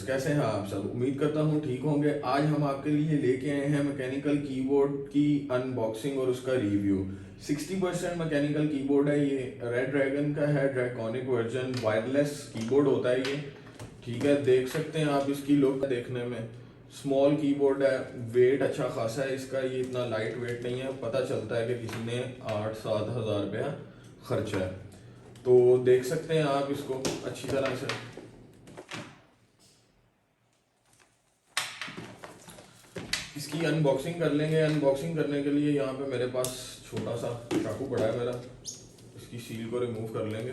कैसे हैं आप सब। उम्मीद करता हूँ ठीक होंगे। आज हम आपके लिए लेके आए हैं मैकेनिकल कीबोर्ड की अनबॉक्सिंग और उसका रिव्यू। 60% मैकेनिकल कीबोर्ड है ये, रेड ड्रैगन का है, ड्रैकोनिक वर्जन, वायरलेस कीबोर्ड होता है ये। ठीक है, देख सकते हैं आप इसकी लुक देखने में। स्मॉल कीबोर्ड है, वेट अच्छा खासा है इसका, ये इतना लाइट वेट नहीं है। पता चलता है कि किसी ने 8-7 हज़ार रुपया खर्चा है। तो देख सकते हैं आप इसको अच्छी तरह से। इसकी अनबॉक्सिंग कर लेंगे। अनबॉक्सिंग करने के लिए यहाँ पे मेरे पास छोटा सा चाकू पड़ा है मेरा, इसकी सील को रिमूव कर लेंगे।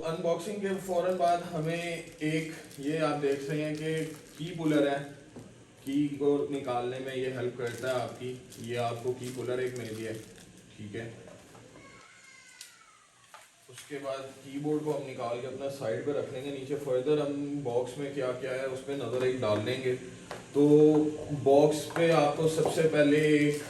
अनबॉक्सिंग के फौरन बाद हमें एक ये आप देख रहे हैं कि की पुलर है, की को निकालने में ये हेल्प करता है आपकी। ये आपको की पुलर एक मिल गया है, ठीक है। उसके बाद कीबोर्ड को हम निकाल के अपना साइड पे रख लेंगे। नीचे फर्दर हम बॉक्स में क्या क्या है उस पर नज़र एक डाल लेंगे। तो बॉक्स पे आपको सबसे पहले एक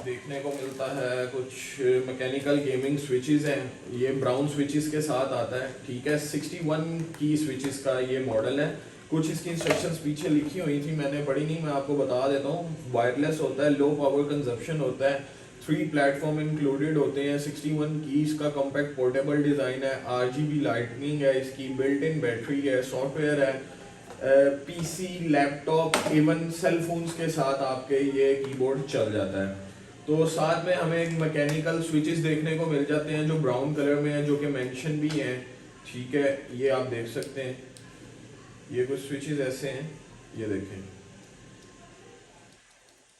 देखने को मिलता है कुछ मैकेनिकल गेमिंग स्विचेस हैं। ये ब्राउन स्विचेस के साथ आता है, ठीक है। 61 की स्विचेस का ये मॉडल है। कुछ इसकी इंस्ट्रक्शंस पीछे लिखी हुई थी, मैंने पढ़ी नहीं, मैं आपको बता देता हूँ। वायरलेस होता है, लो पावर कंजप्शन होता है, 3 प्लेटफॉर्म इंक्लूडेड होते हैं, 61 कीज का कॉम्पैक्ट पोर्टेबल डिज़ाइन है, RGB लाइटनिंग है, इसकी बिल्ट इन बैटरी है, सॉफ्टवेयर है, PC, laptop, even cell phones के साथ आपके ये कीबोर्ड चल जाता है। तो साथ में हमें एक मैकेनिकल स्विचेस देखने को मिल जाते हैं जो ब्राउन कलर में है, जो कि मेंशन भी हैं, ठीक है। ये आप देख सकते हैं, ये कुछ स्विचेस ऐसे हैं, ये देखें।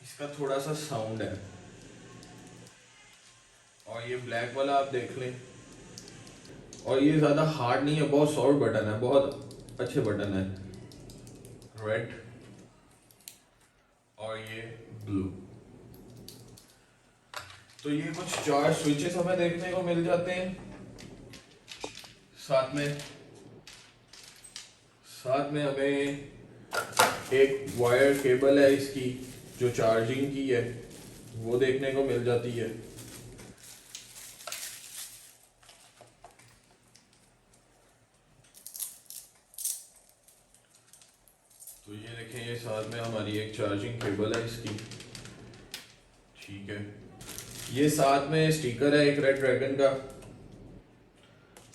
इसका थोड़ा सा साउंड है। और ये ब्लैक वाला आप देख लें, और ये ज़्यादा हार्ड नहीं है, बहुत सॉफ्ट बटन है, बहुत अच्छे बटन है। रेड और ये ब्लू। तो ये कुछ 4 स्विचेस हमें देखने को मिल जाते हैं। साथ में हमें एक वायर केबल है इसकी जो चार्जिंग की है, वो देखने को मिल जाती है। तो ये देखें, ये साथ में हमारी एक चार्जिंग केबल है इसकी, ठीक है। ये साथ में स्टिकर है एक रेड ड्रैगन का।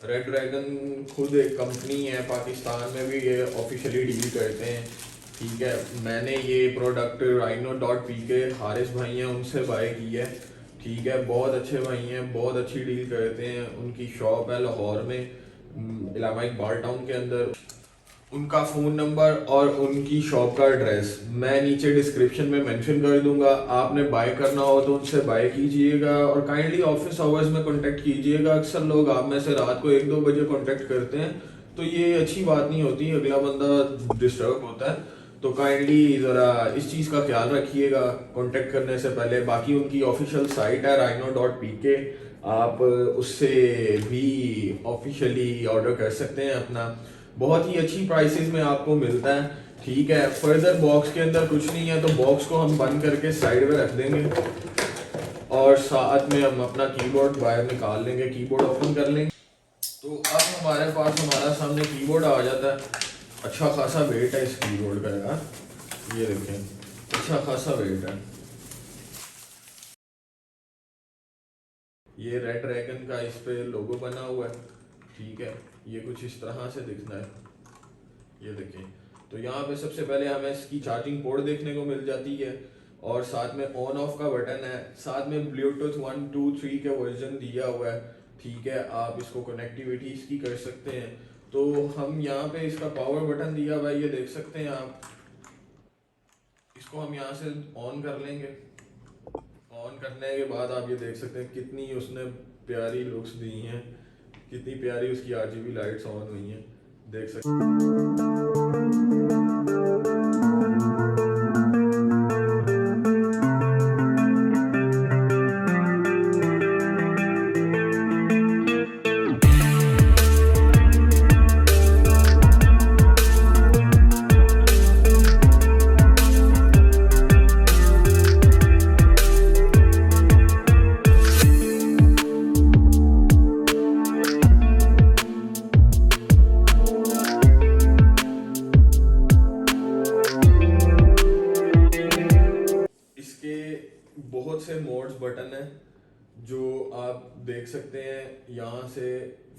रेड ड्रैगन खुद एक कंपनी है, पाकिस्तान में भी ये ऑफिशियली डील करते हैं, ठीक है। मैंने ये प्रोडक्ट rhino.pk हारिस भाई हैं उनसे बाय की है, ठीक है। बहुत अच्छे भाई हैं, बहुत अच्छी डील करते हैं। उनकी शॉप है लाहौर में, इलामा इकबाल टाउन के अंदर। उनका फ़ोन नंबर और उनकी शॉप का एड्रेस मैं नीचे डिस्क्रिप्शन में मेंशन कर दूंगा। आपने बाय करना हो तो उनसे बाय कीजिएगा और काइंडली ऑफिस आवर्स में कांटेक्ट कीजिएगा। अक्सर लोग आप में से रात को 1-2 बजे कांटेक्ट करते हैं, तो ये अच्छी बात नहीं होती, अगला बंदा डिस्टर्ब होता है। तो काइंडली ज़रा इस चीज़ का ख्याल रखिएगा कांटेक्ट करने से पहले। बाकी उनकी ऑफिशियल साइट है rhino.pk, आप उससे भी ऑफिशियली ऑर्डर कर सकते हैं अपना। बहुत ही अच्छी प्राइसेस में आपको मिलता है, ठीक है। फर्दर बॉक्स के अंदर कुछ नहीं है, तो बॉक्स को हम बंद करके साइड में रख देंगे और साथ में हम अपना कीबोर्ड बाहर निकाल लेंगे, कीबोर्ड ओपन कर लेंगे। तो अब हमारे पास हमारा सामने कीबोर्ड आ जाता है। अच्छा खासा वेट है इस कीबोर्ड का यार, ये देखें, अच्छा खासा वेट है। ये रेड ड्रैगन का इस पे लोगो बना हुआ है, ठीक है। ये कुछ इस तरह से दिखना है, ये देखें। तो यहाँ पे सबसे पहले हमें इसकी चार्जिंग पोर्ट देखने को मिल जाती है और साथ में ऑन ऑफ का बटन है। साथ में ब्लूटूथ 1, 2, 3 के वर्जन दिया हुआ है, ठीक है। आप इसको कनेक्टिविटी इसकी कर सकते हैं। तो हम यहाँ पे इसका पावर बटन दिया हुआ है, ये देख सकते हैं आप। इसको हम यहाँ से ऑन कर लेंगे। ऑन करने के बाद आप ये देख सकते हैं कितनी उसने प्यारी लुक्स दी हैं, कितनी प्यारी उसकी RGB लाइट्स ऑन हुई हैं, देख सकते हैं। बहुत से मोड्स बटन हैं जो आप देख सकते हैं यहाँ से,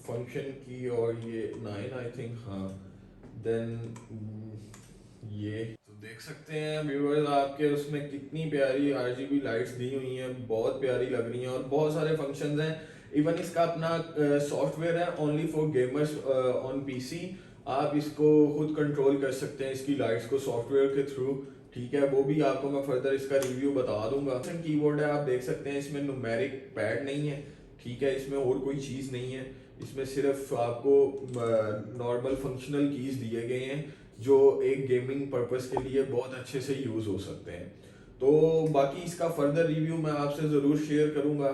फंक्शन की, और ये 9 आई थिंक, हाँ। देन ये तो देख सकते हैं व्यूअर्स आपके उसमें कितनी प्यारी आरजीबी लाइट्स दी हुई हैं, बहुत प्यारी लग रही हैं और बहुत सारे फंक्शंस हैं। इवन इसका अपना सॉफ्टवेयर है only for gamers on PC. आप इसको खुद कंट्रोल कर सकते हैं इसकी लाइट्स को सॉफ्टवेयर के थ्रू, ठीक है। वो भी आपको मैं फर्दर इसका रिव्यू बता दूंगा। कीबोर्ड है, आप देख सकते हैं इसमें न्यूमेरिक पैड नहीं है, ठीक है। इसमें और कोई चीज़ नहीं है, इसमें सिर्फ आपको नॉर्मल फंक्शनल कीज दिए गए हैं जो एक गेमिंग पर्पस के लिए बहुत अच्छे से यूज़ हो सकते हैं। तो बाकी इसका फर्दर रिव्यू मैं आपसे ज़रूर शेयर करूंगा।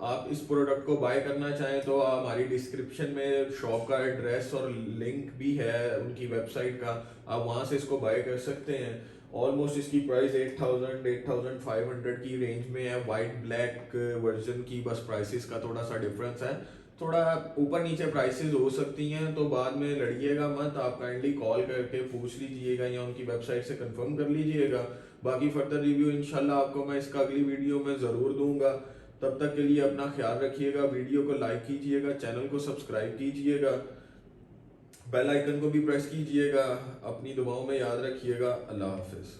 आप इस प्रोडक्ट को बाय करना चाहें तो हमारी डिस्क्रिप्शन में शॉप का एड्रेस और लिंक भी है उनकी वेबसाइट का, आप वहां से इसको बाय कर सकते हैं। ऑलमोस्ट इसकी प्राइस 8,000-8,500 की रेंज में है। वाइट ब्लैक वर्जन की बस प्राइसेस का थोड़ा सा डिफरेंस है, थोड़ा ऊपर नीचे प्राइसेस हो सकती हैं, तो बाद में लड़िएगा मत, आप काइंडली कॉल करके पूछ लीजिएगा या उनकी वेबसाइट से कंफर्म कर लीजिएगा। बाकी फर्दर रिव्यू इंशाल्लाह आपको मैं इसका अगली वीडियो में ज़रूर दूंगा। तब तक के लिए अपना ख्याल रखिएगा, वीडियो को लाइक कीजिएगा, चैनल को सब्सक्राइब कीजिएगा, बेल आइकन को भी प्रेस कीजिएगा। अपनी दुआओं में याद रखिएगा। अल्लाह हाफिज़।